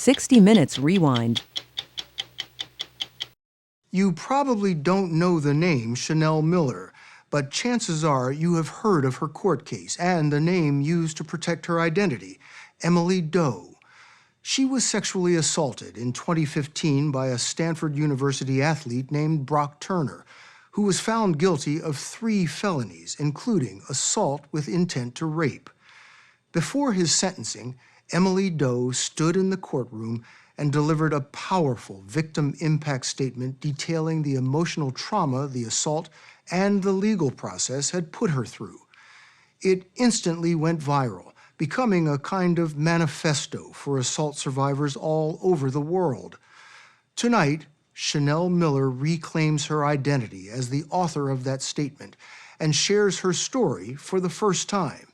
60 Minutes Rewind. You probably don't know the name Chanel Miller, but chances are you have heard of her court case and the name used to protect her identity, Emily Doe. She was sexually assaulted in 2015 by a Stanford University athlete named Brock Turner, who was found guilty of 3 felonies, including assault with intent to rape. Before his sentencing, Emily Doe stood in the courtroom and delivered a powerful victim impact statement detailing the emotional trauma the assault and the legal process had put her through. It instantly went viral, becoming a kind of manifesto for assault survivors all over the world. Tonight, Chanel Miller reclaims her identity as the author of that statement and shares her story for the first time.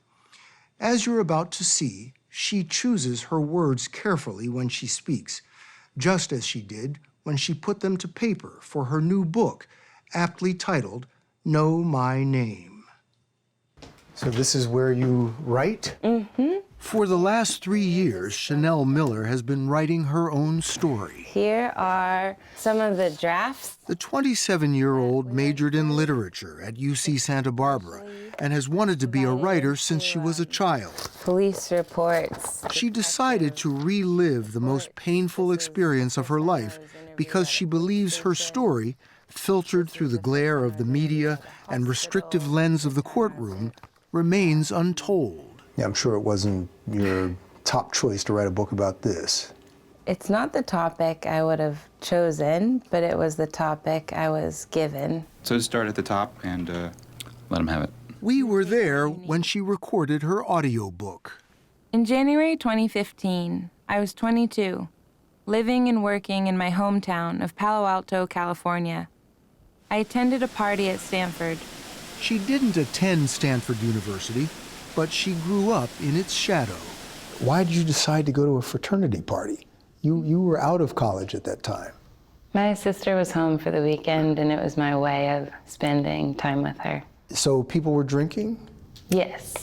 As you're about to see, she chooses her words carefully when she speaks, just as she did when she put them to paper for her new book, aptly titled Know My Name. So this is where you write? Mm-hmm. For the last 3 years, Chanel Miller has been writing her own story. Here are some of the drafts. The 27-year-old majored in literature at UC Santa Barbara and has wanted to be a writer since she was a child. Police reports. She decided to relive the most painful experience of her life because she believes her story, filtered through the glare of the media and restrictive lens of the courtroom, remains untold. Yeah, I'm sure it wasn't your top choice to write a book about this. It's not the topic I would have chosen, but it was the topic I was given. So start at the top and let them have it. We were there when she recorded her audiobook. In January 2015, I was 22, living and working in my hometown of Palo Alto, California. I attended a party at Stanford. She didn't attend Stanford University, but she grew up in its shadow. Why did you decide to go to a fraternity party? You were out of college at that time. My sister was home for the weekend, and it was my way of spending time with her. So people were drinking? Yes.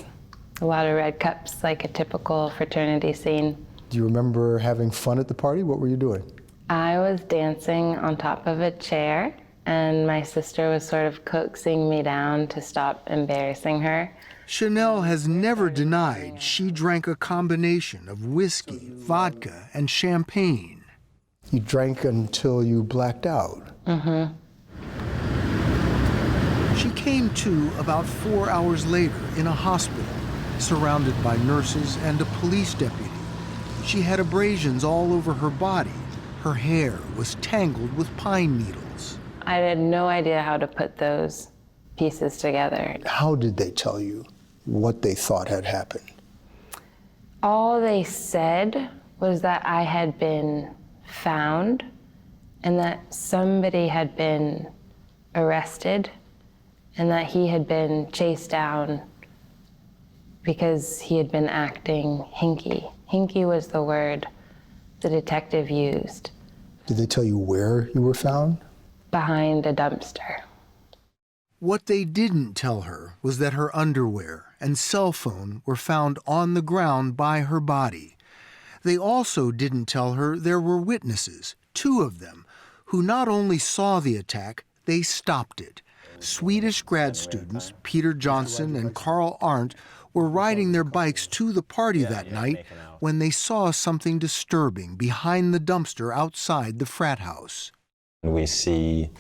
A lot of red cups, like a typical fraternity scene. Do you remember having fun at the party? What were you doing? I was dancing on top of a chair, and my sister was sort of coaxing me down to stop embarrassing her. Chanel has never denied she drank a combination of whiskey, vodka, and champagne. You drank until you blacked out. Mm-hmm. She came to about 4 hours later in a hospital, surrounded by nurses and a police deputy. She had abrasions all over her body. Her hair was tangled with pine needles. I had no idea how to put those pieces together. How did they tell you what they thought had happened? All they said was that I had been found and that somebody had been arrested and that he had been chased down because he had been acting hinky. Hinky was the word the detective used. Did they tell you where you were found? Behind a dumpster. What they didn't tell her was that her underwear and cell phone were found on the ground by her body. They also didn't tell her there were witnesses, 2 of them, who not only saw the attack, they stopped it. Swedish grad students, Peter Johnson and Carl Arndt, were riding their bikes to the party that night when they saw something disturbing behind the dumpster outside the frat house. We see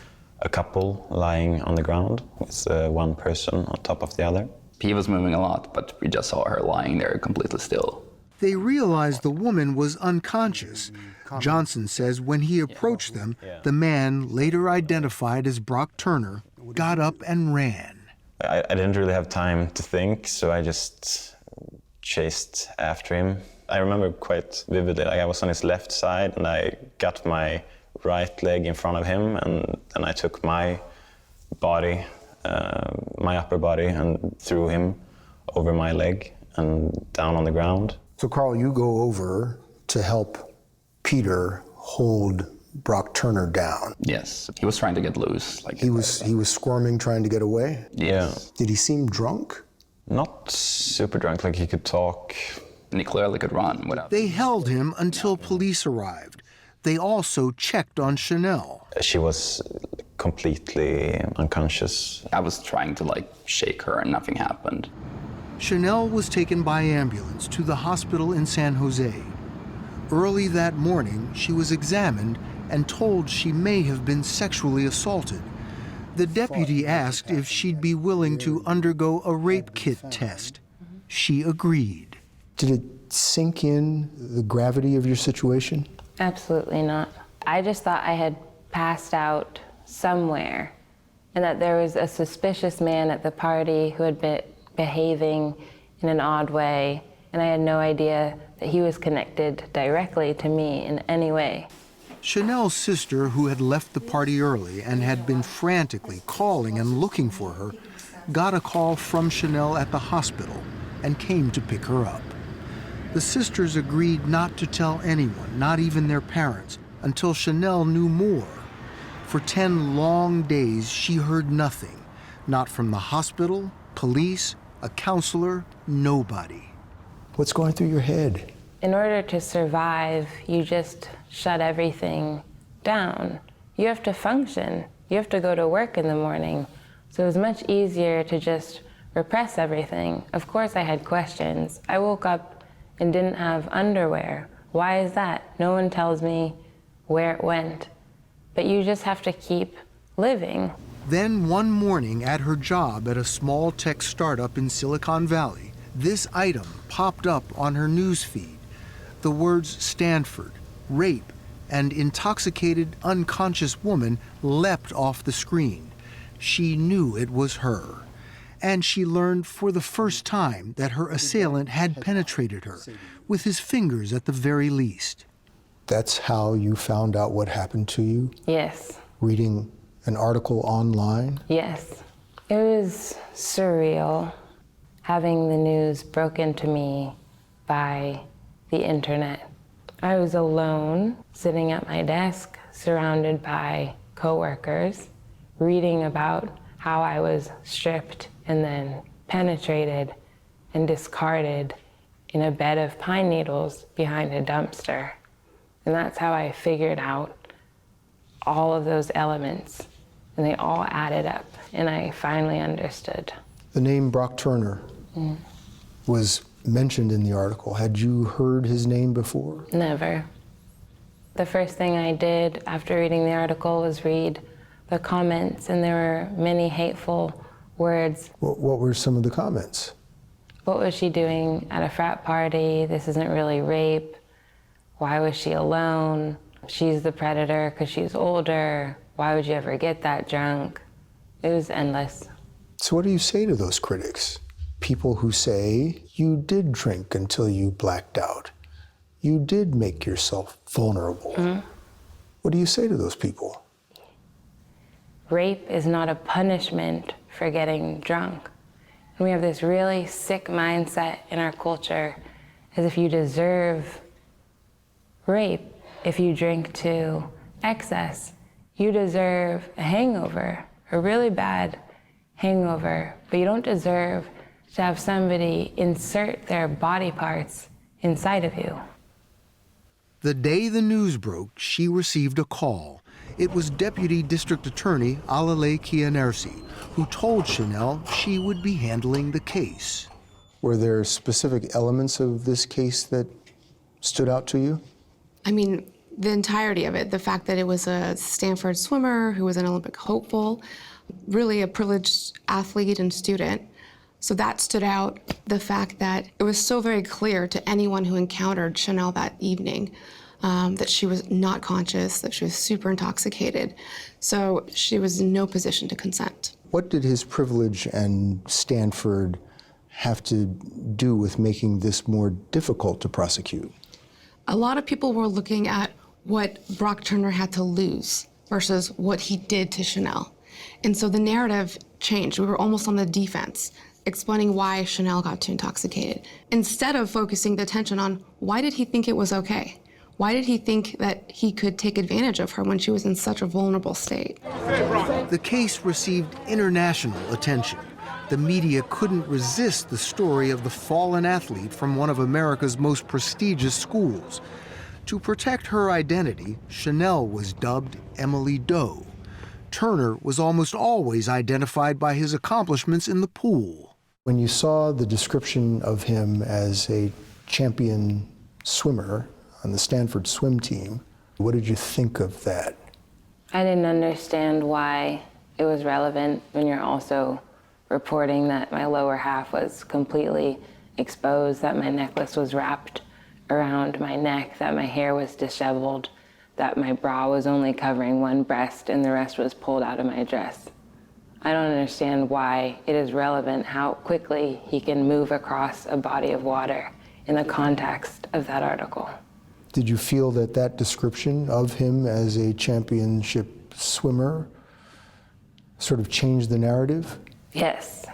a couple lying on the ground with one person on top of the other. He was moving a lot, but we just saw her lying there completely still. They realized the woman was unconscious. Johnson says when he approached them, the man, later identified as Brock Turner, got up and ran. I didn't really have time to think, so I just chased after him. I remember quite vividly, like I was on his left side and I got my right leg in front of him, and then I took my body, my upper body, and threw him over my leg and down on the ground. So Carl, you go over to help Peter hold Brock Turner down. Yes, he was trying to get loose. He was squirming, trying to get away? Yeah. Did he seem drunk? Not super drunk, like he could talk And he clearly could run without. They held him until police arrived. They also checked on Chanel. She was completely unconscious. I was trying to like shake her and nothing happened. Chanel was taken by ambulance to the hospital in San Jose. Early that morning, she was examined and told she may have been sexually assaulted. The deputy asked if she'd be willing to undergo a rape kit test. She agreed. Did it sink in, the gravity of your situation? Absolutely not. I just thought I had passed out somewhere and that there was a suspicious man at the party who had been behaving in an odd way, and I had no idea that he was connected directly to me in any way. Chanel's sister, who had left the party early and had been frantically calling and looking for her, got a call from Chanel at the hospital and came to pick her up. The sisters agreed not to tell anyone, not even their parents, until Chanel knew more. For 10 long days, she heard nothing, not from the hospital, police, a counselor, nobody. What's going through your head? In order to survive, you just shut everything down. You have to function. You have to go to work in the morning. So it was much easier to just repress everything. Of course I had questions. I woke up and didn't have underwear. Why is that? No one tells me where it went. But you just have to keep living. Then one morning at her job at a small tech startup in Silicon Valley, this item popped up on her news feed. The words Stanford, rape, and intoxicated, unconscious woman leapt off the screen. She knew it was her. And she learned for the first time that her assailant had penetrated her, with his fingers at the very least. That's how you found out what happened to you? Yes. Reading an article online? Yes. It was surreal having the news broken to me by the internet. I was alone, sitting at my desk, surrounded by coworkers, reading about how I was stripped and then penetrated and discarded in a bed of pine needles behind a dumpster. And that's how I figured out all of those elements, and they all added up, and I finally understood. The name Brock Turner was mentioned in the article. Had you heard his name before? Never. The first thing I did after reading the article was read the comments, and there were many hateful words. What were some of the comments? What was she doing at a frat party? This isn't really rape. Why was she alone? She's the predator because she's older. Why would you ever get that drunk? It was endless. So what do you say to those critics? People who say, you did drink until you blacked out. You did make yourself vulnerable. What do you say to those people? Rape is not a punishment for getting drunk. And we have this really sick mindset in our culture, as if you deserve rape if you drink to excess. You deserve a hangover, a really bad hangover, but you don't deserve to have somebody insert their body parts inside of you. The day the news broke, she received a call. It was Deputy District Attorney Alalay Kianersi, who told Chanel she would be handling the case. Were there specific elements of this case that stood out to you? I mean, the entirety of it, the fact that it was a Stanford swimmer who was an Olympic hopeful, really a privileged athlete and student. So that stood out. The fact that it was so very clear to anyone who encountered Chanel that evening that she was not conscious, that she was super intoxicated. So she was in no position to consent. What did his privilege and Stanford have to do with making this more difficult to prosecute? A lot of people were looking at what Brock Turner had to lose versus what he did to Chanel. And so the narrative changed. We were almost on the defense, explaining why Chanel got too intoxicated, instead of focusing the attention on why did he think it was okay? Why did he think that he could take advantage of her when she was in such a vulnerable state? The case received international attention. the media couldn't resist the story of the fallen athlete from one of America's most prestigious schools. To protect her identity, Chanel was dubbed Emily Doe. Turner was almost always identified by his accomplishments in the pool. When you saw the description of him as a champion swimmer on the Stanford swim team, what did you think of that? I didn't understand why it was relevant when you're also reporting that my lower half was completely exposed, that my necklace was wrapped around my neck, that my hair was disheveled, that my bra was only covering one breast and the rest was pulled out of my dress. I don't understand why it is relevant how quickly he can move across a body of water in the context of that article. Did you feel that that description of him as a championship swimmer sort of changed the narrative? Yes.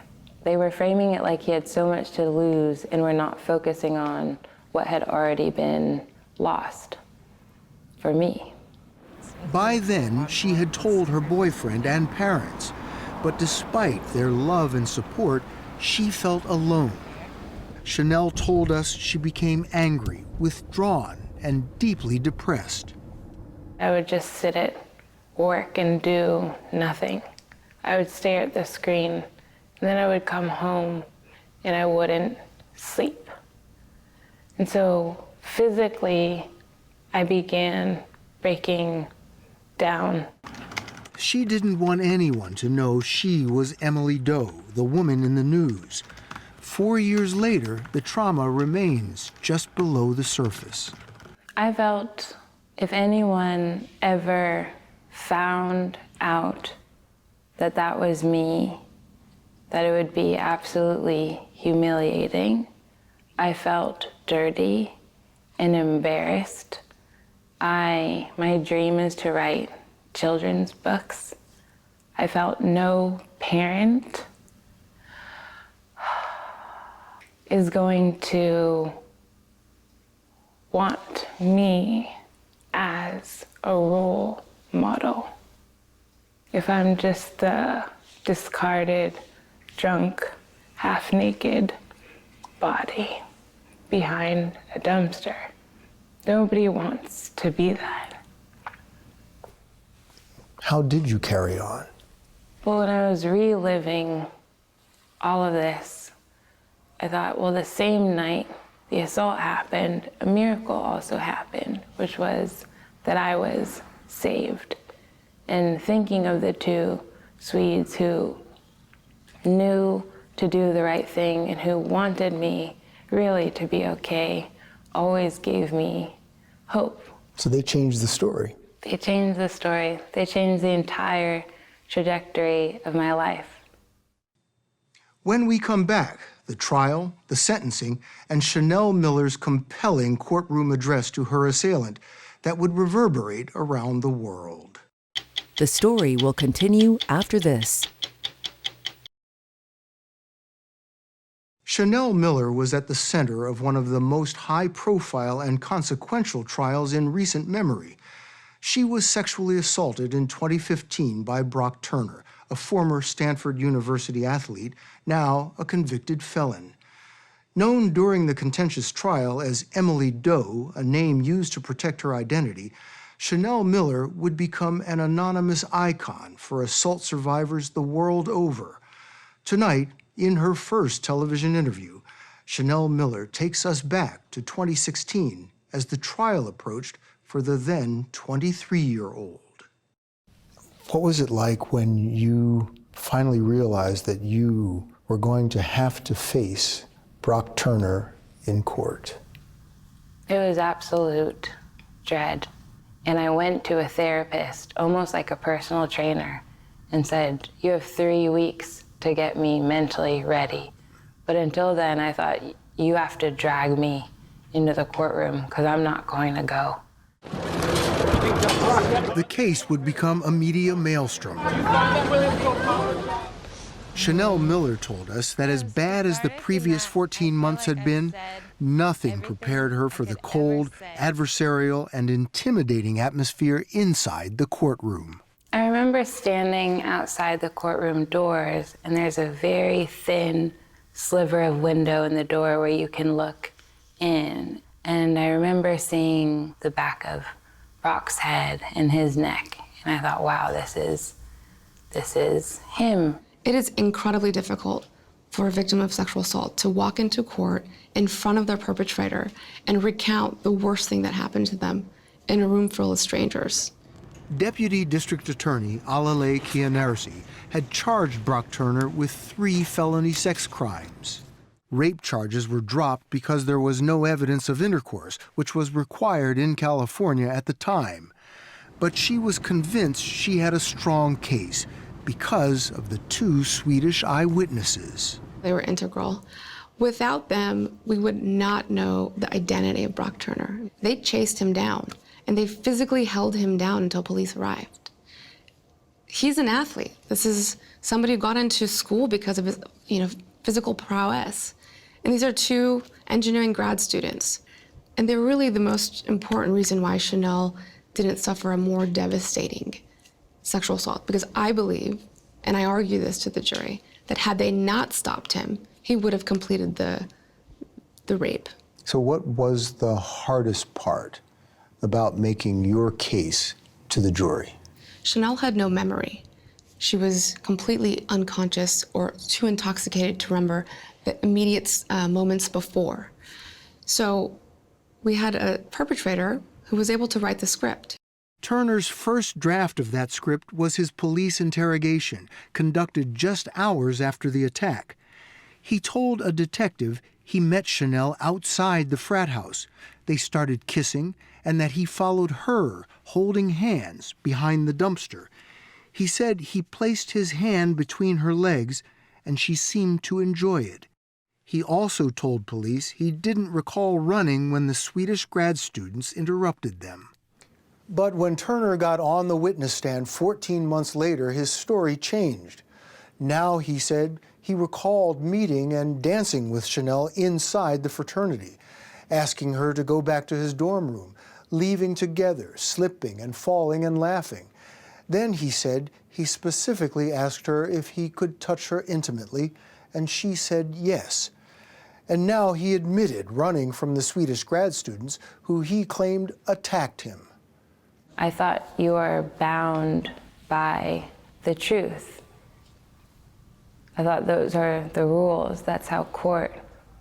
They were framing it like he had so much to lose and were not focusing on what had already been lost for me. By then, she had told her boyfriend and parents, but despite their love and support, she felt alone. Chanel told us she became angry, withdrawn, and deeply depressed. I would just sit at work and do nothing. I would stare at the screen, and then I would come home and I wouldn't sleep. And so physically, I began breaking down. She didn't want anyone to know she was Emily Doe, the woman in the news. 4 years later, the trauma remains just below the surface. I felt if anyone ever found out that that was me, that it would be absolutely humiliating. I felt dirty and embarrassed. My dream is to write children's books. I felt no parent is going to want me as a role model. If I'm just the discarded, drunk, half-naked body behind a dumpster, nobody wants to be that. How did you carry on? Well, when I was reliving all of this, I thought, well, the same night the assault happened, a miracle also happened, which was that I was saved. And thinking of the two Swedes who knew to do the right thing and who wanted me really to be okay always gave me hope. So they changed the story. They changed the story. They changed the entire trajectory of my life. When we come back, the trial, the sentencing, and Chanel Miller's compelling courtroom address to her assailant that would reverberate around the world. The story will continue after this. Chanel Miller was at the center of one of the most high-profile and consequential trials in recent memory. She was sexually assaulted in 2015 by Brock Turner, a former Stanford University athlete, now a convicted felon. Known during the contentious trial as Emily Doe, a name used to protect her identity, Chanel Miller would become an anonymous icon for assault survivors the world over. Tonight, in her first television interview, Chanel Miller takes us back to 2016 as the trial approached for the then 23-year-old. What was it like when you finally realized that you were going to have to face Brock Turner in court? It was absolute dread. And I went to a therapist, almost like a personal trainer, and said, you have 3 weeks to get me mentally ready. But until then, I thought, you have to drag me into the courtroom because I'm not going to go. The case would become a media maelstrom. Chanel Miller told us that as bad as the previous 14 months had been, nothing prepared her for the cold, adversarial, and intimidating atmosphere inside the courtroom. I remember remember standing outside the courtroom doors, and there's a very thin sliver of window in the door where you can look in. And I remember seeing the back of Brock's head and his neck. And I thought, wow, this is him. It is incredibly difficult for a victim of sexual assault to walk into court in front of their perpetrator and recount the worst thing that happened to them in a room full of strangers. Deputy District Attorney Alalay Kianarsi had charged Brock Turner with 3 felony sex crimes. Rape charges were dropped because there was no evidence of intercourse, which was required in California at the time. But she was convinced she had a strong case because of the 2 Swedish eyewitnesses. They were integral. Without them, we would not know the identity of Brock Turner. They chased him down, and they physically held him down until police arrived. He's an athlete. This is somebody who got into school because of his, physical prowess. And these are 2 engineering grad students. And they're really the most important reason why Chanel didn't suffer a more devastating sexual assault. Because I believe, and I argue this to the jury, that had they not stopped him, he would have completed the rape. So what was the hardest part about making your case to the jury? Chanel had no memory. She was completely unconscious or too intoxicated to remember the immediate moments before. So we had a perpetrator who was able to write the script. Turner's first draft of that script was his police interrogation, conducted just hours after the attack. He told a detective he met Chanel outside the frat house. They started kissing, and that he followed her, holding hands, behind the dumpster. He said he placed his hand between her legs, and she seemed to enjoy it. He also told police he didn't recall running when the Swedish grad students interrupted them. But when Turner got on the witness stand 14 months later, his story changed. Now, he said, he recalled meeting and dancing with Chanel inside the fraternity, asking her to go back to his dorm room, leaving together, slipping and falling and laughing. Then, he said, he specifically asked her if he could touch her intimately, and she said yes. And now he admitted running from the Swedish grad students who he claimed attacked him. I thought you are bound by the truth. I thought those are the rules. That's how court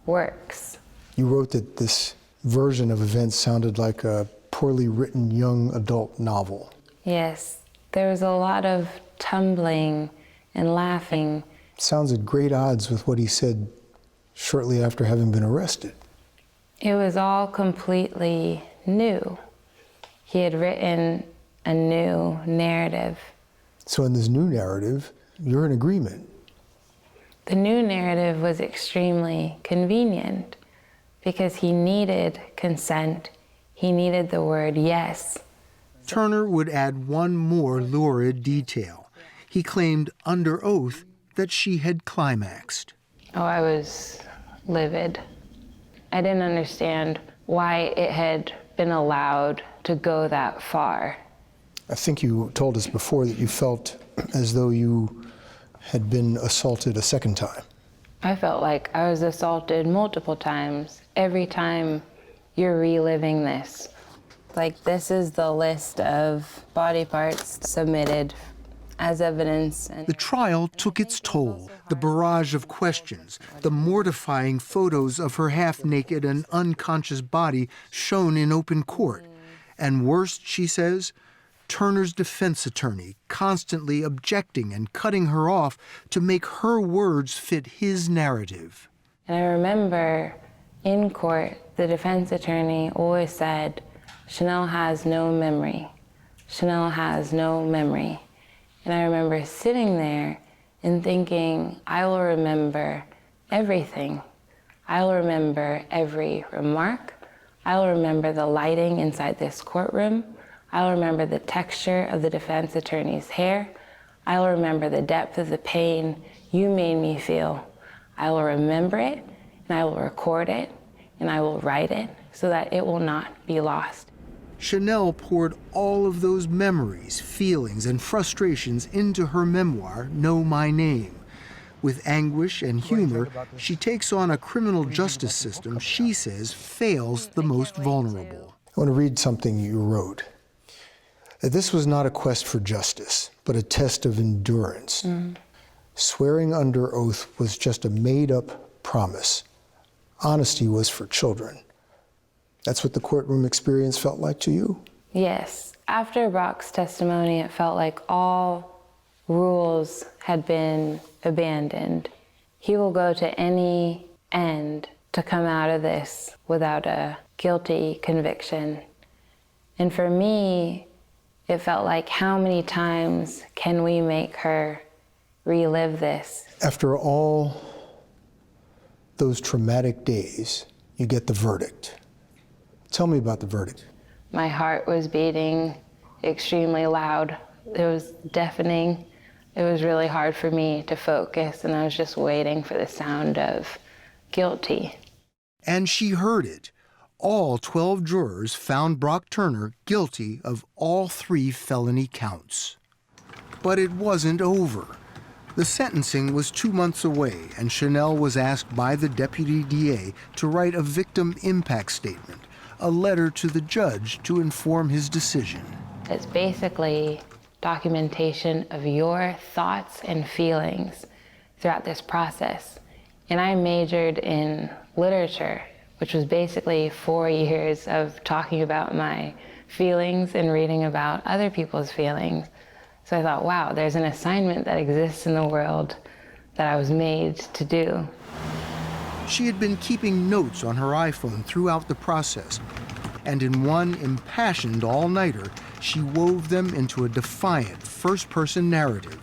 works. You wrote that this version of events sounded like a poorly written young adult novel. Yes, there was a lot of tumbling and laughing. Sounds at great odds with what he said shortly after having been arrested. It was all completely new. He had written a new narrative. So in this new narrative, you're in agreement. The new narrative was extremely convenient because he needed consent. He needed the word yes. Turner would add one more lurid detail. He claimed under oath that she had climaxed. Oh, I was livid. I didn't understand why it had been allowed to go that far. I think you told us before that you felt as though you had been assaulted a second time. I felt like I was assaulted multiple times. Every time you're reliving this. Like, this is the list of body parts submitted as evidence. The trial took its toll. The barrage of questions, the mortifying photos of her half-naked and unconscious body shown in open court. And worst, she says, Turner's defense attorney constantly objecting and cutting her off to make her words fit his narrative. And I remember in court, the defense attorney always said, Chanel has no memory. Chanel has no memory. And I remember sitting there and thinking, I will remember everything. I will remember every remark. I will remember the lighting inside this courtroom. I will remember the texture of the defense attorney's hair. I will remember the depth of the pain you made me feel. I will remember it, and I will record it, and I will write it so that it will not be lost. Chanel poured all of those memories, feelings, and frustrations into her memoir, Know My Name. With anguish and humor, she takes on a criminal justice system she says fails the most vulnerable. I want to read something you wrote. This was not a quest for justice, but a test of endurance. Swearing under oath was just a made-up promise. Honesty was for children. That's what the courtroom experience felt like to you? Yes. After Brock's testimony, it felt like all rules had been abandoned. He will go to any end to come out of this without a guilty conviction. And for me, it felt like, how many times can we make her relive this? After all those traumatic days, you get the verdict. Tell me about the verdict. My heart was beating extremely loud. It was deafening. It was really hard for me to focus, and I was just waiting for the sound of guilty. And she heard it. All 12 jurors found Brock Turner guilty of all 3 felony counts. But it wasn't over. The sentencing was 2 months away, and Chanel was asked by the deputy DA to write a victim impact statement, a letter to the judge to inform his decision. It's basically documentation of your thoughts and feelings throughout this process. And I majored in literature, which was basically 4 years of talking about my feelings and reading about other people's feelings. So I thought, wow, there's an assignment that exists in the world that I was made to do. She had been keeping notes on her iPhone throughout the process, and in one impassioned all-nighter, she wove them into a defiant first-person narrative.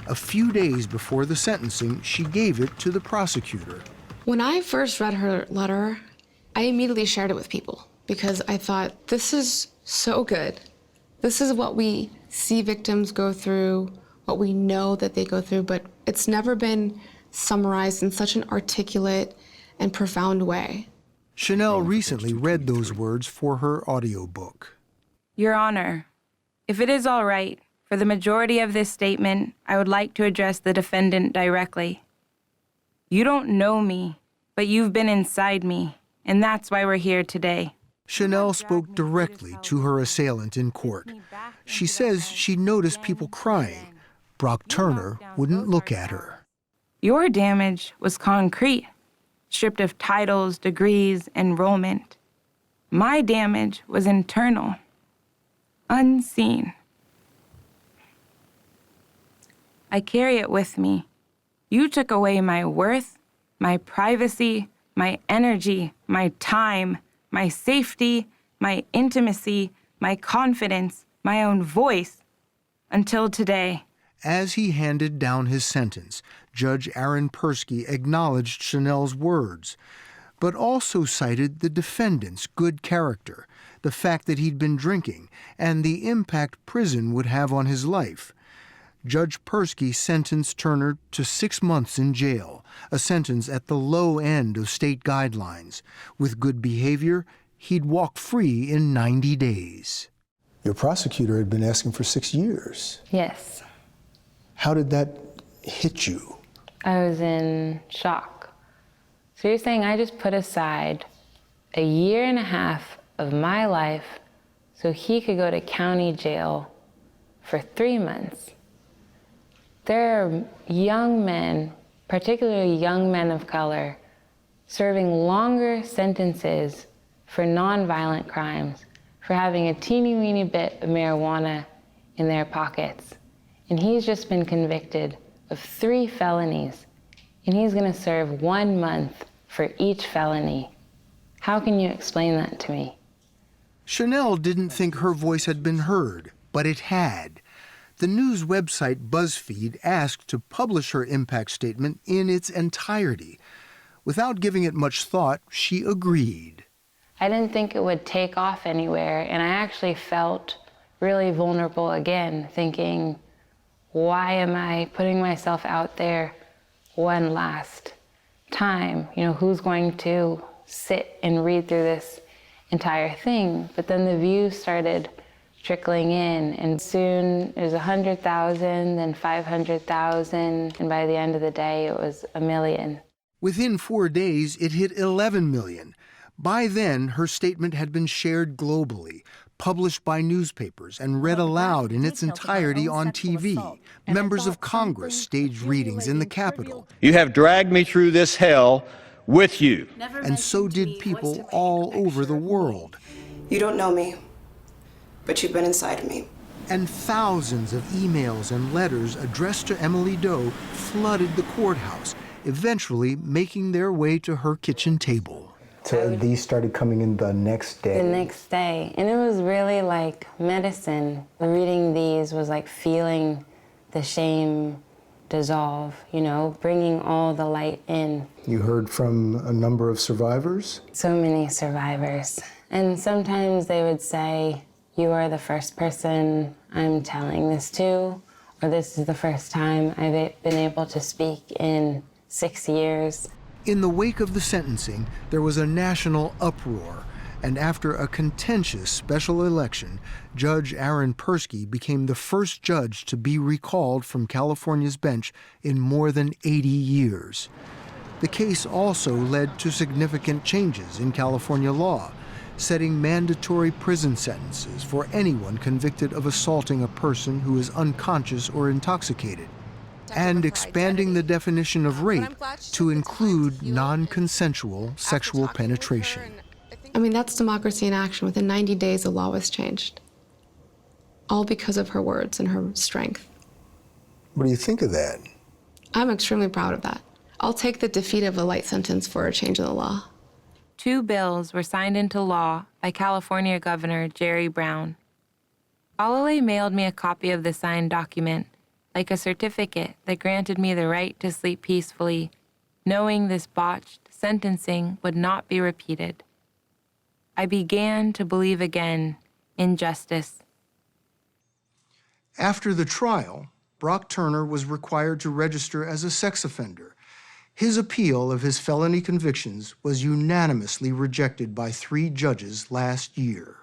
A few days before the sentencing, she gave it to the prosecutor. When I first read her letter, I immediately shared it with people because I thought, this is so good. This is what we see victims go through, what we know that they go through, but it's never been summarized in such an articulate and profound way. Chanel recently read those words for her audiobook. Your Honor, if it is all right, for the majority of this statement, I would like to address the defendant directly. You don't know me, but you've been inside me, and that's why we're here today. Chanel spoke directly to her assailant in court. She says she noticed people crying. Brock Turner wouldn't look at her. Your damage was concrete, stripped of titles, degrees, enrollment. My damage was internal, unseen. I carry it with me. You took away my worth, my privacy, my energy, my time, my safety, my intimacy, my confidence, my own voice, until today. As he handed down his sentence, Judge Aaron Persky acknowledged Chanel's words, but also cited the defendant's good character, the fact that he'd been drinking, and the impact prison would have on his life. Judge Persky sentenced Turner to 6 months in jail, a sentence at the low end of state guidelines. With good behavior, he'd walk free in 90 days. Your prosecutor had been asking for 6 years. Yes. How did that hit you? I was in shock. So you're saying I just put aside 1.5 years of my life so he could go to county jail for 3 months? There are young men, particularly young men of color, serving longer sentences for nonviolent crimes, for having a teeny-weeny bit of marijuana in their pockets. And he's just been convicted of 3 felonies, and he's gonna serve 1 month for each felony. How can you explain that to me? Chanel didn't think her voice had been heard, but it had. The news website BuzzFeed asked to publish her impact statement in its entirety. Without giving it much thought, she agreed. I didn't think it would take off anywhere, and I actually felt really vulnerable again, thinking, why am I putting myself out there one last time? You know, who's going to sit and read through this entire thing. But then the views started trickling in, and soon it was 100,000, then 500,000, and by the end of the day, it was 1 million. Within 4 days, it hit 11 million. By then, her statement had been shared globally, published by newspapers, and read aloud in its entirety on TV. Members of Congress staged readings in the Capitol. You have dragged me through this hell with you. And so did people all over the world. You don't know me, but you've been inside of me. And thousands of emails and letters addressed to Emily Doe flooded the courthouse, eventually making their way to her kitchen table. So these started coming in the next day? The next day. And it was really like medicine. Reading these was like feeling the shame dissolve, you know, bringing all the light in. You heard from a number of survivors? So many survivors. And sometimes they would say, you are the first person I'm telling this to, or this is the first time I've been able to speak in 6 years. In the wake of the sentencing, there was a national uproar, and after a contentious special election, Judge Aaron Persky became the first judge to be recalled from California's bench in more than 80 years. The case also led to significant changes in California law, setting mandatory prison sentences for anyone convicted of assaulting a person who is unconscious or intoxicated, and expanding the definition of rape to include non-consensual sexual penetration. I mean, that's democracy in action. Within 90 days, the law was changed. All because of her words and her strength. What do you think of that? I'm extremely proud of that. I'll take the defeat of a light sentence for a change in the law. 2 bills were signed into law by California Governor Jerry Brown. Alale mailed me a copy of the signed document, like a certificate that granted me the right to sleep peacefully, knowing this botched sentencing would not be repeated. I began to believe again in justice. After the trial, Brock Turner was required to register as a sex offender. His appeal of his felony convictions was unanimously rejected by 3 judges last year.